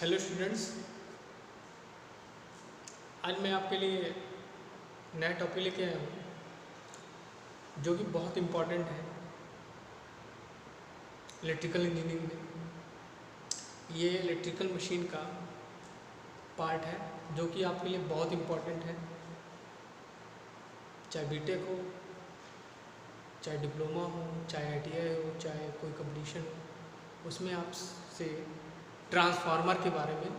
Hello students, आज मैं आपके लिए नया टॉपिक लेके आया हूँ जो कि बहुत इम्पोर्टेंट है इलेक्ट्रिकल इंजीनियरिंग में। ये इलेक्ट्रिकल मशीन का पार्ट है जो कि आपके लिए बहुत इम्पोर्टेंट है, चाहे बीटेक हो, चाहे डिप्लोमा हो, चाहे आईटीआई हो, चाहे कोई कंपटीशन हो। उसमें आपसे ट्रांसफार्मर के बारे में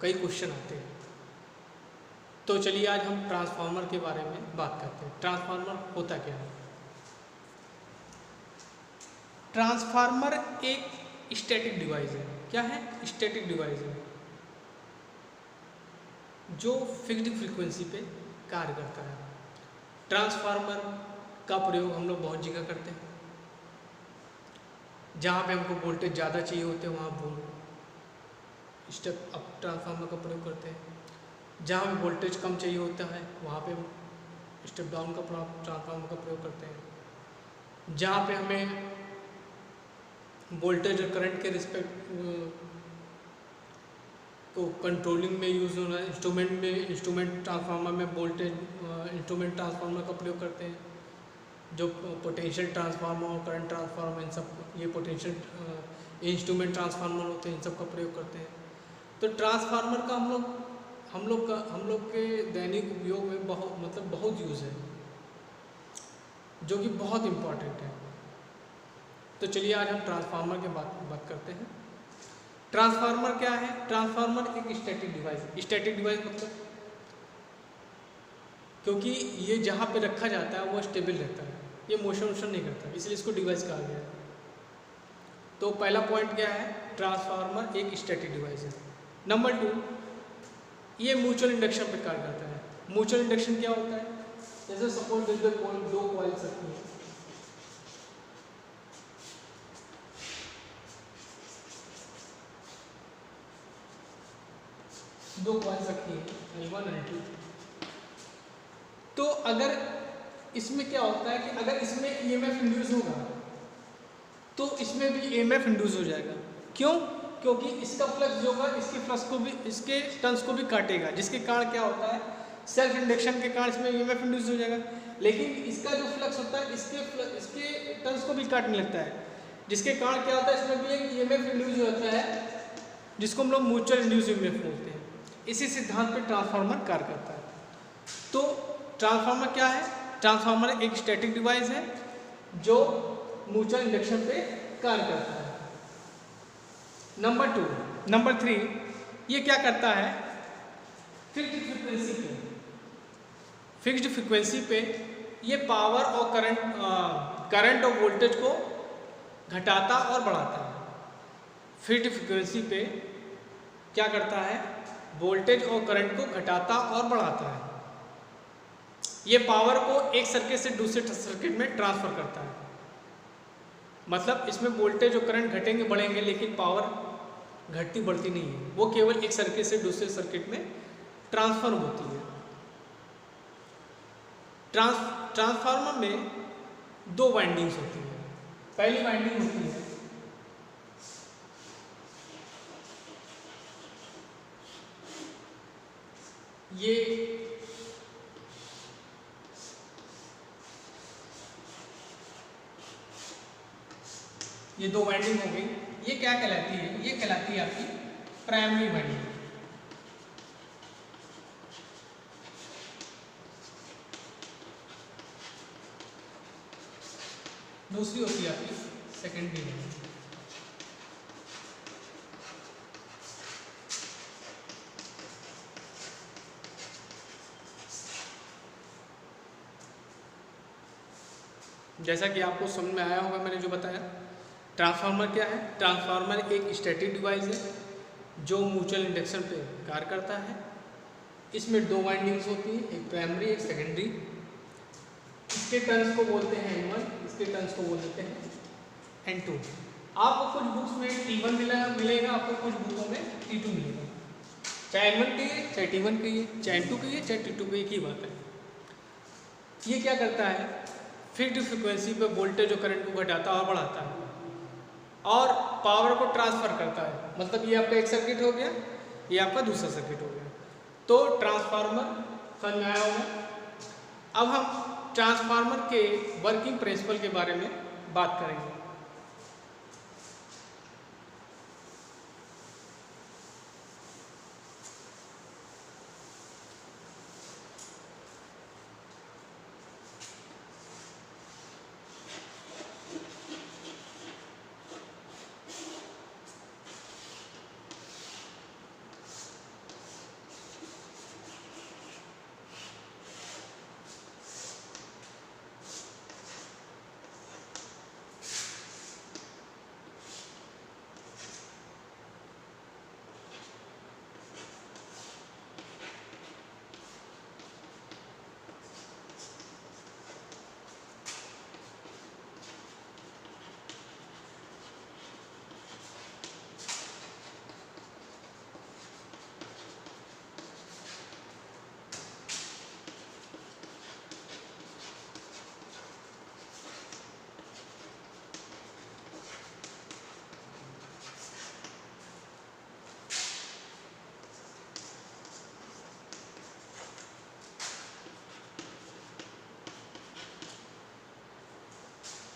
कई क्वेश्चन आते हैं। तो चलिए आज हम ट्रांसफार्मर के बारे में बात करते हैं। ट्रांसफार्मर होता क्या है? ट्रांसफार्मर एक स्टैटिक डिवाइस है। क्या है? स्टैटिक डिवाइस है जो फिक्स्ड फ्रीक्वेंसी पे कार्य करता है। ट्रांसफार्मर का प्रयोग हम लोग बहुत जगह करते हैं। जहाँ पे हमको वोल्टेज ज़्यादा चाहिए होते हैं वहाँ स्टेप अप ट्रांसफार्मर का प्रयोग करते हैं। जहाँ पे वोल्टेज कम चाहिए होता है वहाँ पे स्टेप डाउन का ट्रांसफार्मर का प्रयोग करते हैं। जहाँ पे हमें वोल्टेज और करंट के रिस्पेक्ट को कंट्रोलिंग में यूज़ होना है, इंस्ट्रूमेंट ट्रांसफार्मर में वोल्टेज इंस्ट्रूमेंट ट्रांसफार्मर का प्रयोग करते हैं। जो पोटेंशियल ट्रांसफार्मर और करंट ट्रांसफार्मर, इन सब ये पोटेंशियल इंस्ट्रूमेंट ट्रांसफार्मर होते हैं, इन सब का प्रयोग करते हैं। तो ट्रांसफार्मर का हम लोग के दैनिक उपयोग में बहुत यूज़ है जो कि बहुत इम्पॉर्टेंट है। तो चलिए आज हम ट्रांसफार्मर के बात करते हैं। ट्रांसफार्मर क्या है? ट्रांसफार्मर एक स्टैटिक डिवाइस है। स्टैटिक डिवाइस मतलब क्योंकि ये जहाँ पे रखा जाता है वो स्टेबल रहता है, ये मोशन नहीं करता, इसलिए इसको डिवाइस कहा गया है। तो पहला पॉइंट क्या है? ट्रांसफार्मर एक स्टैटिक डिवाइस है। नंबर 2, ये म्यूचुअल इंडक्शन पर कार्य करता है। म्यूचुअल इंडक्शन क्या होता है? जैसे सपोज दो कॉइल्स रखी हैं, दो कॉइल्स रखी है L1 L2। तो अगर इसमें क्या होता है कि अगर इसमें EMF इंड्यूस होगा तो इसमें भी EMF इंड्यूस हो जाएगा। क्यों? क्योंकि इसका फ्लक्स जो होगा इसके फ्लक्स को भी, इसके टर्न्स को भी काटेगा, जिसके कारण क्या होता है, सेल्फ इंडक्शन के कारण इसमें EMF इंड्यूस हो जाएगा। लेकिन इसका जो फ्लक्स होता है इसके टर्न्स को भी काटने लगता है, जिसके कारण क्या होता है, इसमें भी एक EMF इंड्यूस हो जाता है, जिसको हम लोग म्यूचुअल इंड्यूस EMF बोलते हैं। इसी सिद्धांत पर ट्रांसफार्मर कार्य करता है। तो ट्रांसफार्मर क्या है? ट्रांसफार्मर एक स्टैटिक डिवाइस है जो म्यूचुअल इंडक्शन पे कार्य करता है। नंबर 3, ये क्या करता है? फिक्स्ड फ्रीक्वेंसी पे ये पावर और करंट और वोल्टेज को घटाता और बढ़ाता है। फिक्स्ड फ्रीक्वेंसी पे क्या करता है? वोल्टेज और करंट को घटाता और बढ़ाता है। ये पावर को एक सर्किट से दूसरे सर्किट में ट्रांसफर करता है। मतलब इसमें वोल्टेज और करंट घटेंगे बढ़ेंगे, लेकिन पावर घटती बढ़ती नहीं है, वो केवल एक सर्किट से दूसरे सर्किट में ट्रांसफर होती है। ट्रांसफार्मर में 2 वाइंडिंग्स होती हैं। पहली वाइंडिंग होती है ये 2 वाइंडिंग हो गई। ये क्या कहलाती है? ये कहलाती है आपकी प्राइमरी वाइंडिंग। दूसरी होती है आपकी सेकेंडरी वाइंडिंग। जैसा कि आपको समझ में आया होगा मैंने जो बताया। ट्रांसफार्मर क्या है? ट्रांसफार्मर एक स्टैटिक डिवाइस है जो म्यूचुअल इंडक्शन पे कार्य करता है। इसमें 2 वाइंडिंग्स होती हैं, एक प्राइमरी एक सेकेंडरी। इसके टर्न्स को बोलते हैं N1, इसके टर्न्स को बोल देते हैं N2। आपको कुछ बुक्स में T1 मिलेगा, आपको कुछ बुकों में T2 मिलेगा। चाहे N1 कहिए, चाहे T1 कहिए, चाहे N2 कहिए, चाहे T2 कहिए, एक ही बात है। ये क्या करता है? फिक्स्ड फ्रीक्वेंसी पे वोल्टेज और करंट को घटाता और बढ़ाता है और पावर को ट्रांसफ़र करता है। मतलब ये आपका एक सर्किट हो गया, ये आपका दूसरा सर्किट हो गया। तो ट्रांसफार्मर समझ में आया होगा। अब हम ट्रांसफार्मर के वर्किंग प्रिंसिपल के बारे में बात करेंगे।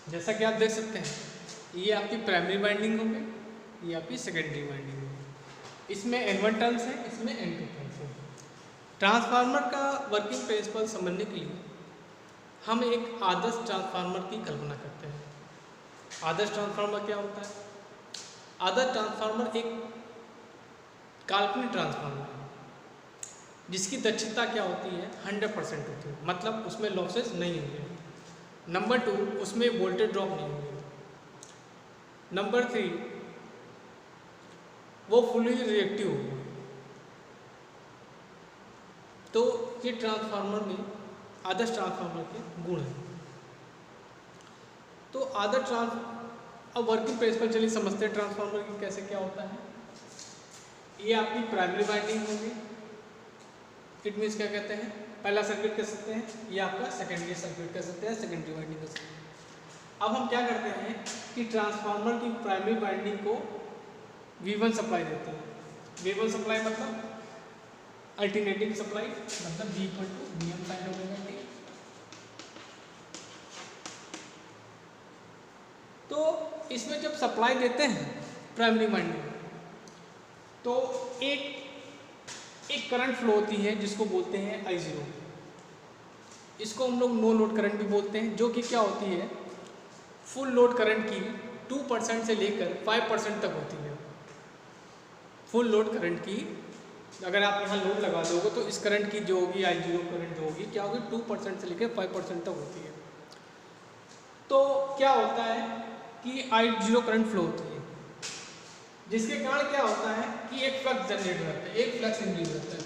जैसा कि आप देख सकते हैं, ये आपकी प्राइमरी वाइंडिंग होगी, ये आपकी सेकेंडरी वाइंडिंग होगी। इसमें N1 टर्न्स है, इसमें N2 टर्न्स है। ट्रांसफार्मर का वर्किंग प्रिंसिपल समझने के लिए हम एक आदर्श ट्रांसफार्मर की कल्पना करते हैं। आदर्श ट्रांसफार्मर क्या होता है? आदर्श ट्रांसफार्मर एक काल्पनिक ट्रांसफार्मर है जिसकी दक्षता क्या होती है? 100% होती है, मतलब उसमें लॉसेस नहीं होंगे। नंबर 2, उसमें वोल्टेज ड्रॉप नहीं होगी। नंबर 3, वो फुली रिएक्टिव होगा। तो ये ट्रांसफार्मर में आदर्श ट्रांसफार्मर के गुण हैं। तो आदर्श अब वर्किंग प्रिंसिपल चलिए समझते हैं ट्रांसफार्मर की कैसे क्या होता है। ये आपकी प्राइमरी वाइंडिंग होगी, इट मीन्स क्या कहते हैं, पहला सर्किट कह सकते हैं, ये आपका सेकेंडरी सर्किट कह सकते हैं, सेकेंडरी वाइंडिंग कह सकते हैं। अब हम क्या करते हैं कि ट्रांसफार्मर की प्राइमरी वाइंडिंग को V1 सप्लाई देते हैं। V1 सप्लाई मतलब अल्टरनेटिंग सप्लाई, मतलब V = Vm sin omega t। तो इसमें जब सप्लाई देते हैं प्राइमरी वाइंडिंग, तो एक करंट फ्लो होती है जिसको बोलते हैं I0। इसको हम लोग नो लोड करंट भी बोलते हैं, जो कि क्या होती है, फुल लोड करंट की 2% से लेकर 5% तक होती है। फुल लोड करंट की अगर आप यहाँ लोड लगा दोगे तो इस करंट की जो होगी I0 करंट जो होगी क्या होगी, 2% से लेकर 5% तक होती है। तो क्या होता है कि I0 करंट फ्लो होती है, जिसके कारण क्या होता है कि एक फ्लक्स जनरेट होता है, एक फ्लक्स इंड्यूस होता है।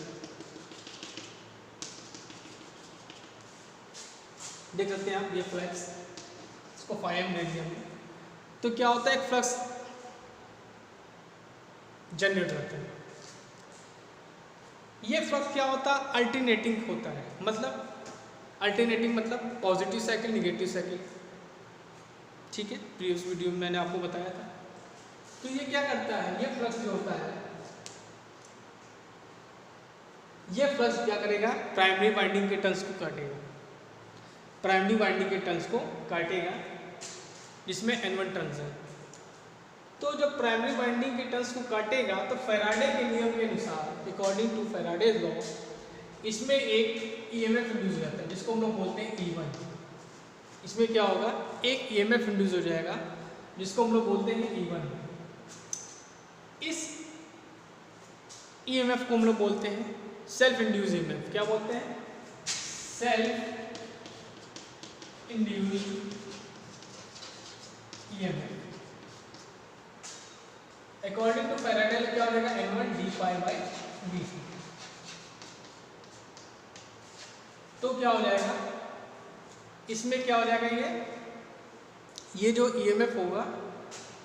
देख सकते हैं आप ये फ्लक्स, इसको φm दे दिया हमने। तो क्या होता है, एक फ्लक्स जनरेट होता है। ये फ्लक्स क्या होता है, अल्टरनेटिंग होता है। मतलब अल्टरनेटिंग मतलब पॉजिटिव साइकिल, निगेटिव साइकिल, ठीक है, प्रीवियस वीडियो में मैंने आपको बताया था। तो ये क्या करता है, ये फ्लक्स जो होता है, ये फ्लक्स क्या करेगा, प्राइमरी वाइंडिंग के टर्न्स को काटेगा। प्राइमरी वाइंडिंग के टर्न्स को काटेगा जिसमें N1 टर्न्स है। तो जब प्राइमरी वाइंडिंग के टर्न्स को काटेगा तो फैराडे के नियम के अनुसार, अकॉर्डिंग टू फैराडेज लॉ, इसमें एक EMF इंड्यूस हो जाता है जिसको हम लोग बोलते हैं E1। इसमें क्या होगा, एक EMF इंड्यूस हो जाएगा जिसको हम लोग बोलते हैं E1। इस EMF को हम लोग बोलते हैं सेल्फ इंड्यूस EMF। क्या बोलते हैं, self induce EMF। According to Faraday क्या हो जाएगा, N1 d∅dt। तो क्या हो जाएगा, इसमें क्या हो जाएगा, ये जो EMF होगा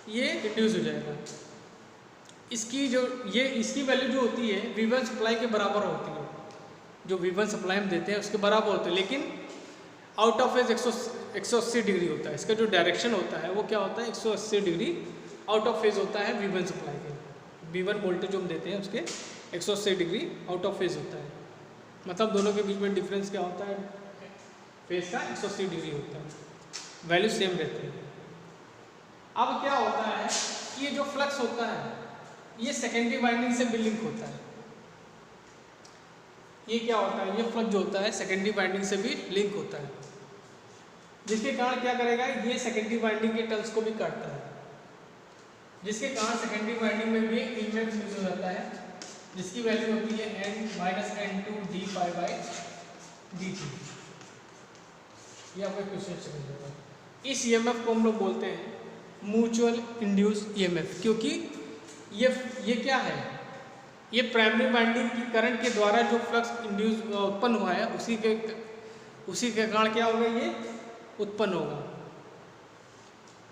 ये इंड्यूस हो जाएगा। इसकी वैल्यू जो होती है V1 सप्लाई के बराबर होती है। जो V1 सप्लाई हम देते हैं उसके बराबर होते हैं, लेकिन आउट ऑफ फेज 180 डिग्री होता है। इसका जो डायरेक्शन होता है वो क्या होता है, 180 डिग्री आउट ऑफ फेज होता है V1 सप्लाई के। V1 वोल्टेज जो हम देते हैं उसके 180 डिग्री आउट ऑफ फेज होता है, मतलब दोनों के बीच में डिफरेंस क्या होता है, फेज का 180 डिग्री होता है, वैल्यू सेम रहते हैं। अब क्या होता है कि ये जो फ्लक्स होता है ये सेकेंडरी वाइंडिंग से भी लिंक होता है। ये क्या होता है, ये फ्लक्स जो होता है सेकेंडरी वाइंडिंग से भी लिंक होता है, जिसके कारण क्या करेगा, ये सेकेंडरी वाइंडिंग के टर्न्स को भी काटता है, जिसके कारण सेकेंडरी वाइंडिंग में भी ईएमएफ इंड्यूस हो जाता है, जिसकी वैल्यू होती है n-n2d∅dt। ये आपको क्वेश्चन समझ जाएगा। इस ईएमएफ को हम लोग बोलते हैं म्यूचुअल इंड्यूस ईएमएफ, क्योंकि ये क्या है, ये प्राइमरी वाइंडिंग की करंट के द्वारा जो फ्लक्स इंड्यूस उत्पन्न हुआ है उसी के कारण क्या होगा, ये उत्पन्न होगा।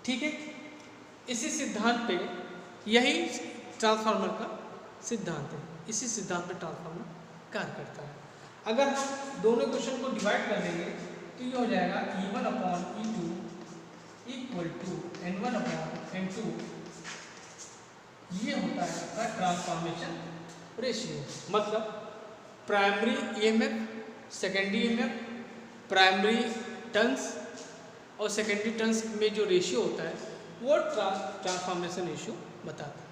ठीक है, इसी सिद्धांत पे, यही ट्रांसफार्मर का सिद्धांत है, इसी सिद्धांत पे ट्रांसफार्मर कार्य करता है। अगर हम दोनों क्वेश्चन को डिवाइड कर देंगे तो ये हो जाएगा E1/E2 = N1/N2। ये होता है आपका ट्रांसफॉर्मेशन रेशियो, मतलब primary EMF, secondary EMF, primary turns और सेकेंडरी टर्न्स में जो रेशियो होता है वो ट्रांसफॉर्मेशन रेशियो बताता है।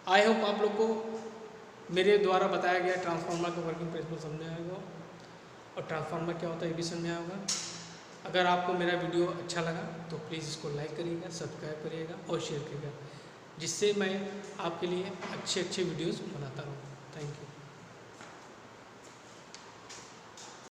आई होप आप लोग को मेरे द्वारा बताया गया ट्रांसफार्मर का वर्किंग प्रिंसिपल समझ में आएगा और ट्रांसफार्मर क्या होता है ये भी समझ में आएगा। अगर आपको मेरा वीडियो अच्छा लगा तो प्लीज़ इसको लाइक करिएगा, सब्सक्राइब करिएगा और शेयर करिएगा, जिससे मैं आपके लिए अच्छे वीडियोज़ बनाता रहूँ। Thank you.